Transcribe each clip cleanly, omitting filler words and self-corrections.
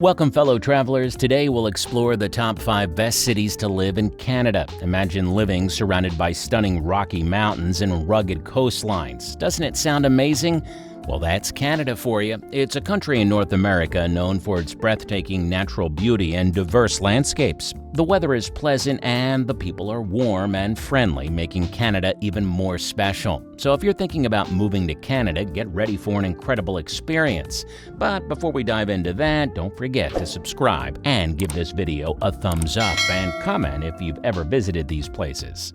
Welcome, fellow travelers. Today we'll explore the top 5 best cities to live in Canada. Imagine living surrounded by stunning Rocky Mountains and rugged coastlines. Doesn't it sound amazing? Well, that's Canada for you. It's a country in North America known for its breathtaking natural beauty and diverse landscapes. The weather is pleasant and the people are warm and friendly, making Canada even more special. So if you're thinking about moving to Canada, get ready for an incredible experience. But before we dive into that, don't forget to subscribe and give this video a thumbs up and comment if you've ever visited these places.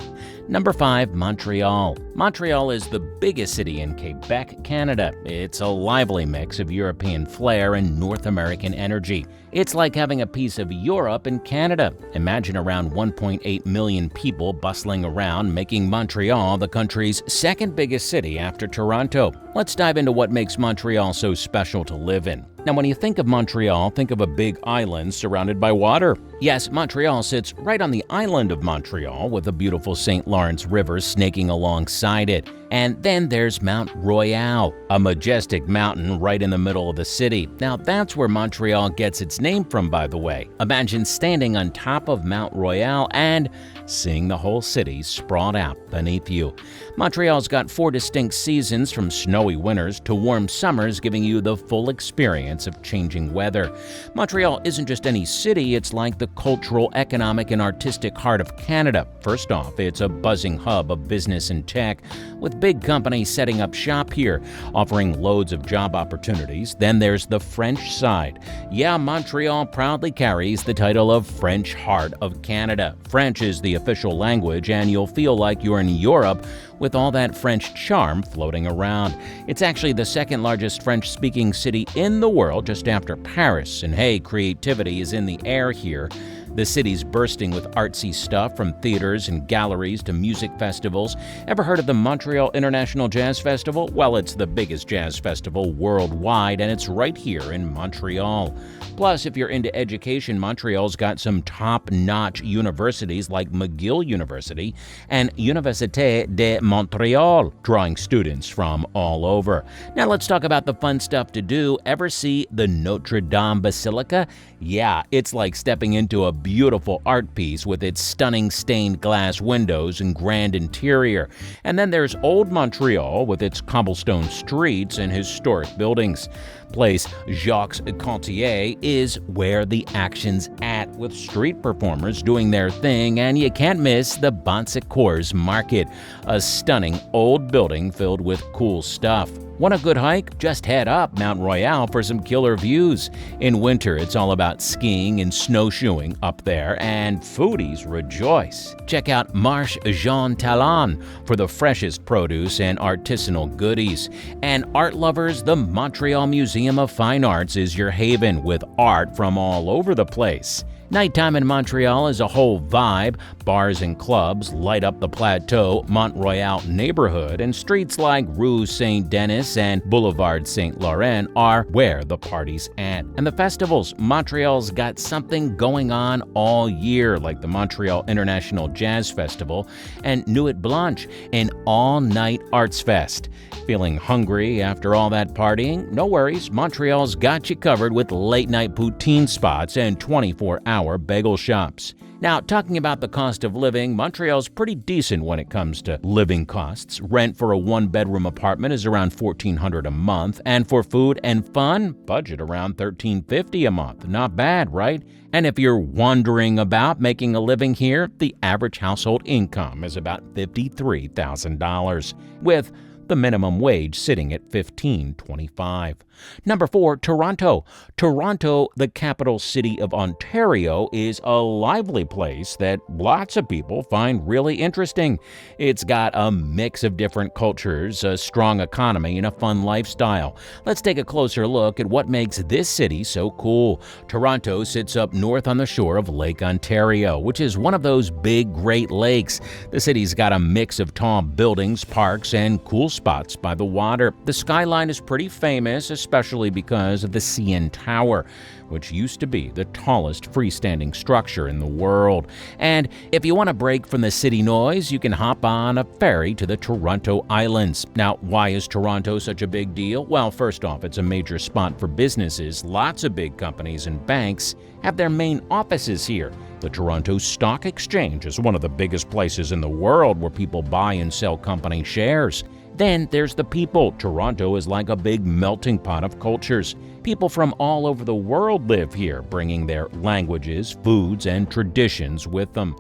Number 5. Montreal. Montreal is the biggest city in Quebec, Canada. It's a lively mix of European flair and North American energy. It's like having a piece of Europe in Canada. Imagine around 1.8 million people bustling around, making Montreal the country's second biggest city after Toronto. Let's dive into what makes Montreal so special to live in. Now, when you think of Montreal, think of a big island surrounded by water. Yes, Montreal sits right on the island of Montreal with the beautiful St. Lawrence River snaking alongside it. And then there's Mount Royal, a majestic mountain right in the middle of the city. Now, that's where Montreal gets its name from, by the way. Imagine standing on top of Mount Royal and seeing the whole city sprawled out beneath you. Montreal's got 4 distinct seasons, from snowy winters to warm summers, giving you the full experience of changing weather. Montreal isn't just any city, it's like the cultural, economic, and artistic heart of Canada. First off, it's a buzzing hub of business and tech, with big companies setting up shop here, offering loads of job opportunities. Then there's the French side. Yeah, Montreal proudly carries the title of French Heart of Canada. French is the official language, and you'll feel like you're in Europe with all that French charm floating around. It's actually the second largest French-speaking city in the world, just after Paris. And hey, creativity is in the air here. The city's bursting with artsy stuff, from theaters and galleries to music festivals. Ever heard of the Montreal International Jazz Festival? Well, it's the biggest jazz festival worldwide, and it's right here in Montreal. Plus, if you're into education, Montreal's got some top-notch universities like McGill University and Université de Montréal, drawing students from all over. Now let's talk about the fun stuff to do. Ever see the Notre Dame Basilica? Yeah, it's like stepping into a beautiful art piece with its stunning stained glass windows and grand interior. And then there's Old Montreal with its cobblestone streets and historic buildings. Place Jacques Cartier is where the action's at, with street performers doing their thing, and you can't miss the Bon Secours Market, a stunning old building filled with cool stuff. Want a good hike? Just head up Mount Royal for some killer views. In winter, it's all about skiing and snowshoeing up there, and foodies rejoice. Check out Marche Jean Talon for the freshest produce and artisanal goodies. And art lovers, the Montreal Museum of Fine Arts is your haven, with art from all over the place. Nighttime in Montreal is a whole vibe. Bars and clubs light up the Plateau, Mont Royal neighborhood, and streets like Rue Saint-Denis and Boulevard Saint-Laurent are where the party's at. And the festivals, Montreal's got something going on all year, like the Montreal International Jazz Festival and Nuit Blanche, an all-night arts fest. Feeling hungry after all that partying? No worries, Montreal's got you covered with late-night poutine spots and 24-hour bagel shops. Now, talking about the cost of living, Montreal's pretty decent when it comes to living costs. Rent for a 1-bedroom apartment is around $1,400 a month, and for food and fun, budget around $1,350 a month. Not bad, right? And if you're wondering about making a living here, the average household income is about $53,000, with the minimum wage sitting at $15.25. Number 4, Toronto. Toronto, the capital city of Ontario, is a lively place that lots of people find really interesting. It's got a mix of different cultures, a strong economy, and a fun lifestyle. Let's take a closer look at what makes this city so cool. Toronto sits up north on the shore of Lake Ontario, which is one of those big Great Lakes. The city's got a mix of tall buildings, parks, and cool spots by the water. The skyline is pretty famous, especially because of the CN Tower, which used to be the tallest freestanding structure in the world. And if you want a break from the city noise, you can hop on a ferry to the Toronto Islands. Now, why is Toronto such a big deal? Well, first off, it's a major spot for businesses. Lots of big companies and banks have their main offices here. The Toronto Stock Exchange is one of the biggest places in the world where people buy and sell company shares. Then there's the people. Toronto is like a big melting pot of cultures. People from all over the world live here, bringing their languages, foods, and traditions with them.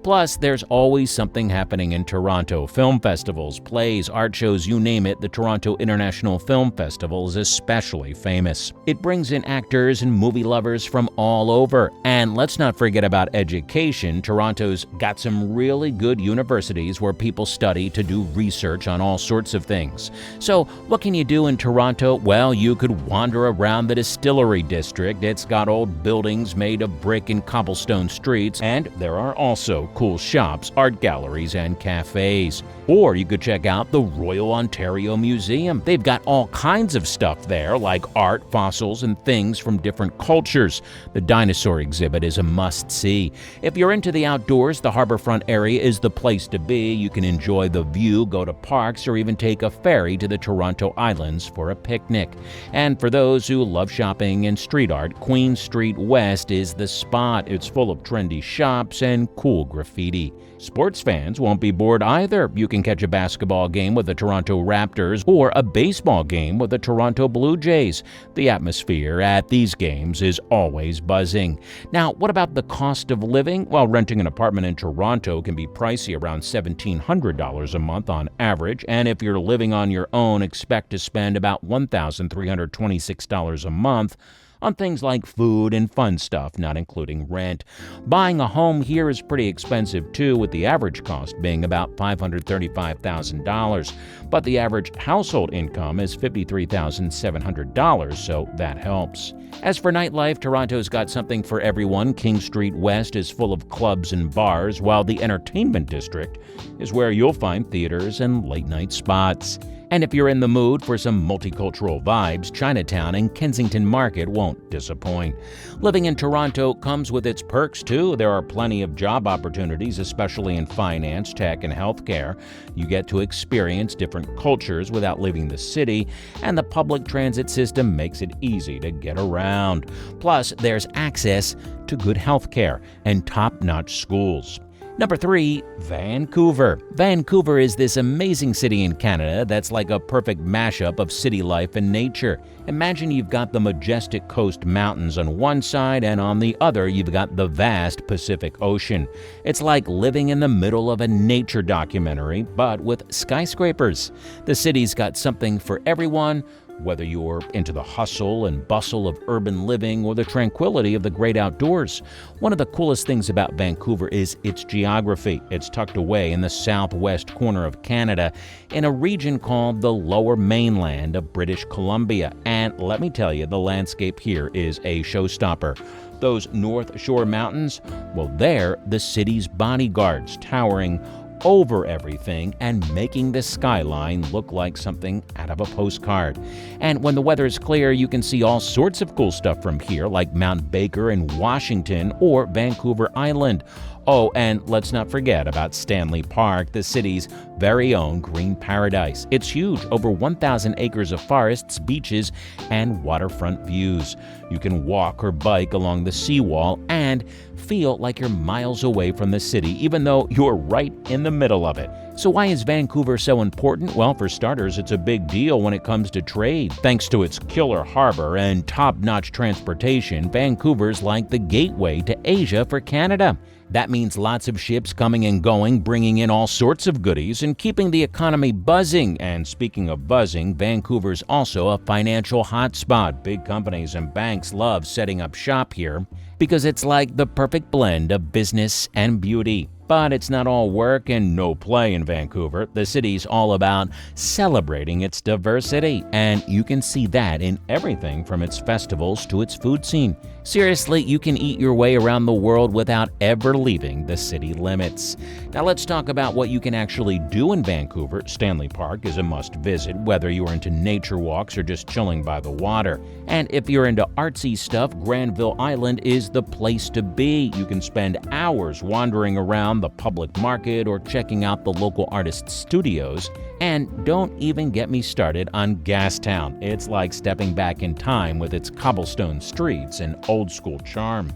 Plus, there's always something happening in Toronto. Film festivals, plays, art shows, you name it, the Toronto International Film Festival is especially famous. It brings in actors and movie lovers from all over. And let's not forget about education. Toronto's got some really good universities where people study to do research on all sorts of things. So, what can you do in Toronto? Well, you could wander around the Distillery District. It's got old buildings made of brick and cobblestone streets, and there are also cool shops, art galleries, and cafes. Or you could check out the Royal Ontario Museum. They've got all kinds of stuff there, like art, fossils, and things from different cultures. The dinosaur exhibit is a must-see. If you're into the outdoors, the harborfront area is the place to be. You can enjoy the view, go to parks, or even take a ferry to the Toronto Islands for a picnic. And for those who love shopping and street art, Queen Street West is the spot. It's full of trendy shops and cool graffiti. Sports fans won't be bored either. You can catch a basketball game with the Toronto Raptors or a baseball game with the Toronto Blue Jays. The atmosphere at these games is always buzzing. Now, what about the cost of living? Well, renting an apartment in Toronto can be pricey, around $1,700 a month on average, and if you're living on your own, expect to spend about $1,326 a month on things like food and fun stuff, not including rent. Buying a home here is pretty expensive too, with the average cost being about $535,000. But the average household income is $53,700, so that helps. As for nightlife, Toronto's got something for everyone. King Street West is full of clubs and bars, while the entertainment district is where you'll find theaters and late-night spots. And if you're in the mood for some multicultural vibes, Chinatown and Kensington Market won't disappoint. Living in Toronto comes with its perks too. There are plenty of job opportunities, especially in finance, tech, and healthcare. You get to experience different cultures without leaving the city, and the public transit system makes it easy to get around. Plus, there's access to good healthcare and top-notch schools. Number 3, Vancouver. Vancouver is this amazing city in Canada that's like a perfect mashup of city life and nature. Imagine you've got the majestic coast mountains on one side, and on the other you've got the vast Pacific Ocean. It's like living in the middle of a nature documentary, but with skyscrapers. The city's got something for everyone, whether you're into the hustle and bustle of urban living or the tranquility of the great outdoors. One of the coolest things about Vancouver is its geography. It's tucked away in the southwest corner of Canada in a region called the Lower Mainland of British Columbia. And let me tell you, the landscape here is a showstopper. Those North Shore Mountains, well, they're the city's bodyguards, towering over everything and making the skyline look like something out of a postcard. And when the weather is clear, you can see all sorts of cool stuff from here, like Mount Baker in Washington or Vancouver Island. Oh, and let's not forget about Stanley Park, the city's very own green paradise. It's huge, over 1,000 acres of forests, beaches, and waterfront views. You can walk or bike along the seawall and feel like you're miles away from the city, even though you're right in the middle of it. So why is Vancouver so important? Well, for starters, it's a big deal when it comes to trade. Thanks to its killer harbor and top-notch transportation, Vancouver's like the gateway to Asia for Canada. That means lots of ships coming and going, bringing in all sorts of goodies and keeping the economy buzzing. And speaking of buzzing, Vancouver's also a financial hotspot. Big companies and banks love setting up shop here because it's like the perfect blend of business and beauty. But it's not all work and no play in Vancouver. The city's all about celebrating its diversity, and you can see that in everything from its festivals to its food scene. Seriously, you can eat your way around the world without ever leaving the city limits. Now let's talk about what you can actually do in Vancouver. Stanley Park is a must visit, whether you are into nature walks or just chilling by the water. And if you're into artsy stuff, Granville Island is the place to be. You can spend hours wandering around the public market or checking out the local artists' studios. And don't even get me started on Gastown. It's like stepping back in time with its cobblestone streets and old-school charm.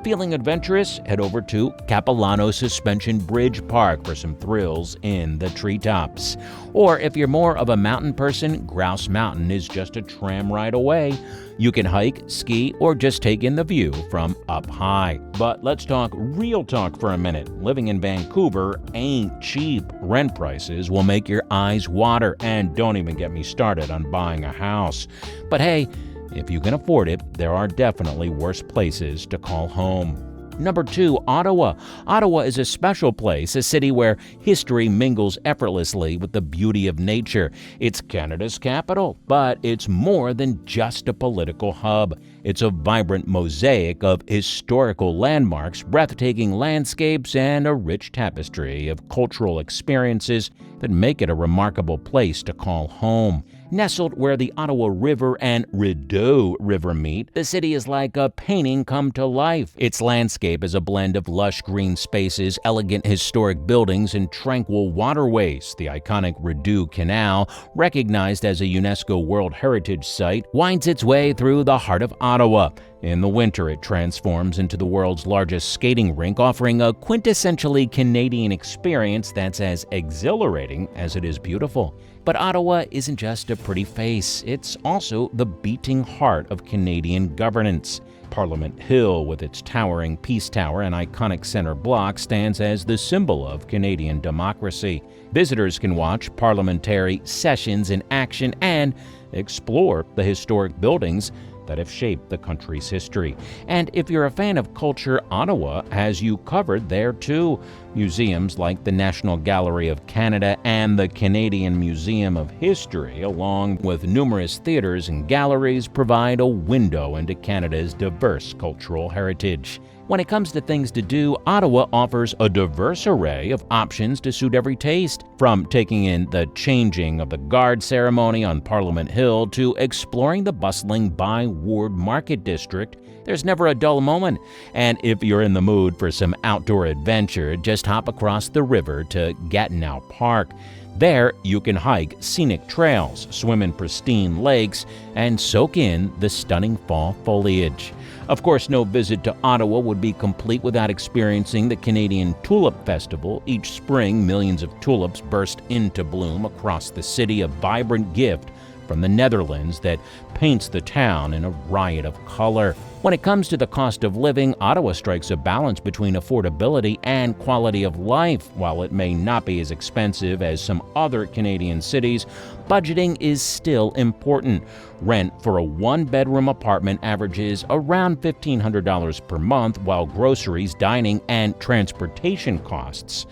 Feeling adventurous? Head over to Capilano Suspension Bridge Park for some thrills in the treetops. Or if you're more of a mountain person, Grouse Mountain is just a tram ride away. You can hike, ski, or just take in the view from up high. But let's talk real talk for a minute. Living in Vancouver ain't cheap. Rent prices will make your eyes water, and don't even get me started on buying a house. But hey, if you can afford it, there are definitely worse places to call home. Number 2, Ottawa. Ottawa is a special place, a city where history mingles effortlessly with the beauty of nature. It's Canada's capital, but it's more than just a political hub. It's a vibrant mosaic of historical landmarks, breathtaking landscapes, and a rich tapestry of cultural experiences that make it a remarkable place to call home. Nestled where the Ottawa River and Rideau River meet, the city is like a painting come to life. Its landscape is a blend of lush green spaces, elegant historic buildings, and tranquil waterways. The iconic Rideau Canal, recognized as a UNESCO World Heritage Site, winds its way through the heart of Ottawa. In the winter, it transforms into the world's largest skating rink, offering a quintessentially Canadian experience that's as exhilarating as it is beautiful. But Ottawa isn't just a pretty face, it's also the beating heart of Canadian governance. Parliament Hill, with its towering Peace Tower and iconic center block, stands as the symbol of Canadian democracy. Visitors can watch parliamentary sessions in action and explore the historic buildings that have shaped the country's history. And if you're a fan of culture, Ottawa has you covered there too. Museums like the National Gallery of Canada and the Canadian Museum of History, along with numerous theaters and galleries, provide a window into Canada's diverse cultural heritage. When it comes to things to do, Ottawa offers a diverse array of options to suit every taste. From taking in the changing of the guard ceremony on Parliament Hill to exploring the bustling By-Ward Market District, there's never a dull moment. And if you're in the mood for some outdoor adventure, just hop across the river to Gatineau Park. There, you can hike scenic trails, swim in pristine lakes, and soak in the stunning fall foliage. Of course, no visit to Ottawa would be complete without experiencing the Canadian Tulip Festival. Each spring, millions of tulips burst into bloom across the city, a vibrant gift from the Netherlands that paints the town in a riot of color. When it comes to the cost of living, Ottawa strikes a balance between affordability and quality of life. While it may not be as expensive as some other Canadian cities, budgeting is still important. Rent for a one-bedroom apartment averages around $1,500 per month, while groceries, dining, and transportation costs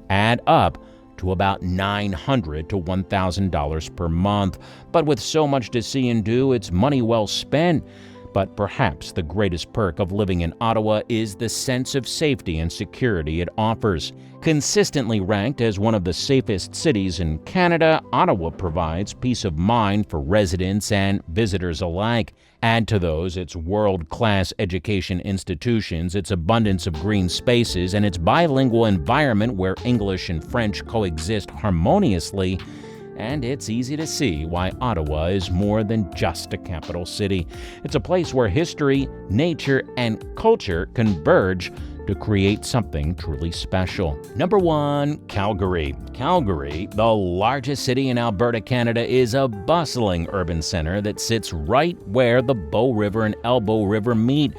add up to about $900 to $1,000 per month. But with so much to see and do, it's money well spent. But perhaps the greatest perk of living in Ottawa is the sense of safety and security it offers. Consistently ranked as one of the safest cities in Canada, Ottawa provides peace of mind for residents and visitors alike. Add to those its world-class education institutions, its abundance of green spaces, and its bilingual environment where English and French coexist harmoniously, and it's easy to see why Ottawa is more than just a capital city. It's a place where history, nature, and culture converge to create something truly special. Number 1, Calgary. Calgary, the largest city in Alberta, Canada, is a bustling urban center that sits right where the Bow River and Elbow River meet.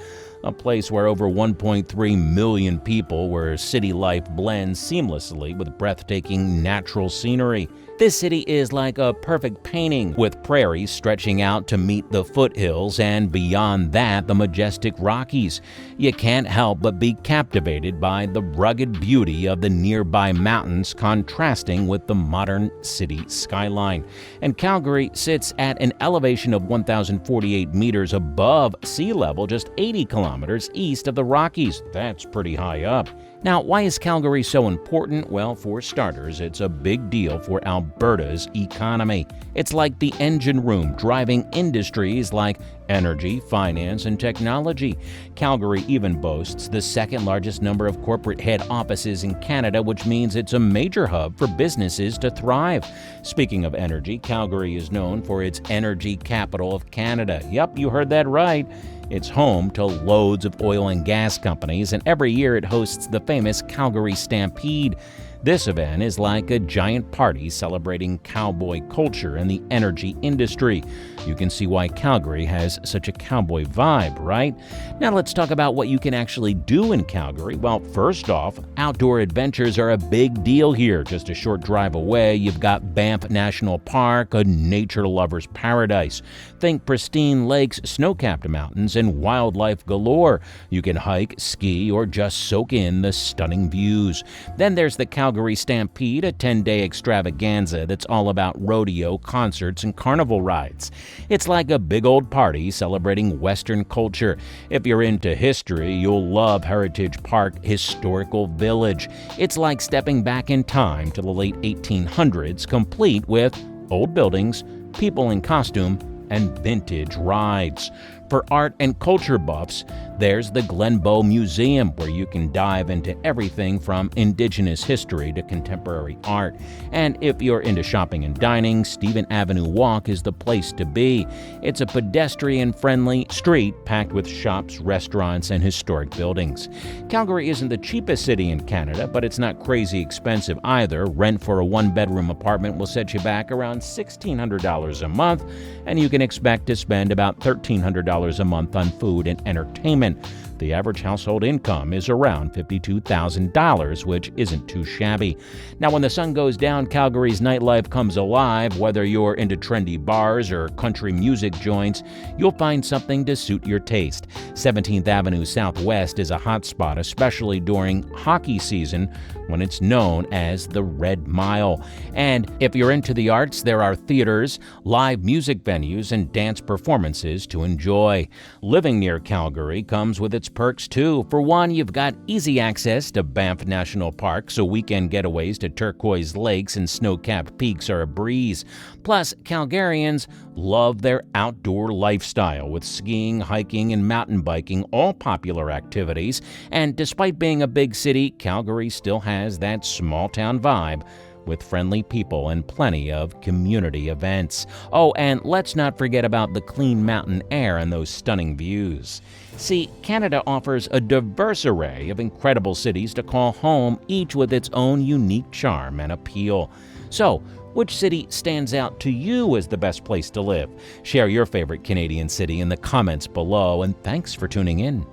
a place where over 1.3 million people, where city life blends seamlessly with breathtaking natural scenery. This city is like a perfect painting, with prairies stretching out to meet the foothills and beyond that the majestic Rockies. You can't help but be captivated by the rugged beauty of the nearby mountains contrasting with the modern city skyline. And Calgary sits at an elevation of 1,048 meters above sea level, just 80 kilometers east of the Rockies. That's pretty high up. Now, why is Calgary so important? Well, for starters, it's a big deal for Alberta's economy. It's like the engine room driving industries like energy, finance, and technology. Calgary even boasts the second largest number of corporate head offices in Canada, which means it's a major hub for businesses to thrive. Speaking of energy, Calgary is known for its energy capital of Canada. Yep, you heard that right. It's home to loads of oil and gas companies, and every year it hosts the famous Calgary Stampede. This event is like a giant party celebrating cowboy culture and the energy industry. You can see why Calgary has such a cowboy vibe, right? Now let's talk about what you can actually do in Calgary. Well, first off, outdoor adventures are a big deal here. Just a short drive away, you've got Banff National Park, a nature lover's paradise. Think pristine lakes, snow-capped mountains, and wildlife galore. You can hike, ski, or just soak in the stunning views. Then there's the Calgary Stampede, a 10-day extravaganza that's all about rodeo, concerts, and carnival rides. It's like a big old party celebrating Western culture. If you're into history, you'll love Heritage Park Historical Village. It's like stepping back in time to the late 1800s, complete with old buildings, people in costume, and vintage rides. For art and culture buffs, there's the Glenbow Museum, where you can dive into everything from Indigenous history to contemporary art. And if you're into shopping and dining, Stephen Avenue Walk is the place to be. It's a pedestrian-friendly street packed with shops, restaurants, and historic buildings. Calgary isn't the cheapest city in Canada, but it's not crazy expensive either. Rent for a one-bedroom apartment will set you back around $1,600 a month, and you can expect to spend about $1,300 a month on food and entertainment. The average household income is around $52,000, which isn't too shabby. Now, when the sun goes down, Calgary's nightlife comes alive. Whether you're into trendy bars or country music joints, you'll find something to suit your taste. 17th Avenue Southwest is a hotspot, especially during hockey season, when it's known as the Red Mile. And if you're into the arts, there are theaters, live music venues, and dance performances to enjoy. Living near Calgary comes with its perks too. For one, you've got easy access to Banff National Park, so weekend getaways to turquoise lakes and snow-capped peaks are a breeze. Plus, Calgarians love their outdoor lifestyle, with skiing, hiking, and mountain biking all popular activities. And despite being a big city, Calgary still has that small-town vibe, with friendly people and plenty of community events. Oh, and let's not forget about the clean mountain air and those stunning views. See, Canada offers a diverse array of incredible cities to call home, each with its own unique charm and appeal. So, which city stands out to you as the best place to live? Share your favorite Canadian city in the comments below, and thanks for tuning in.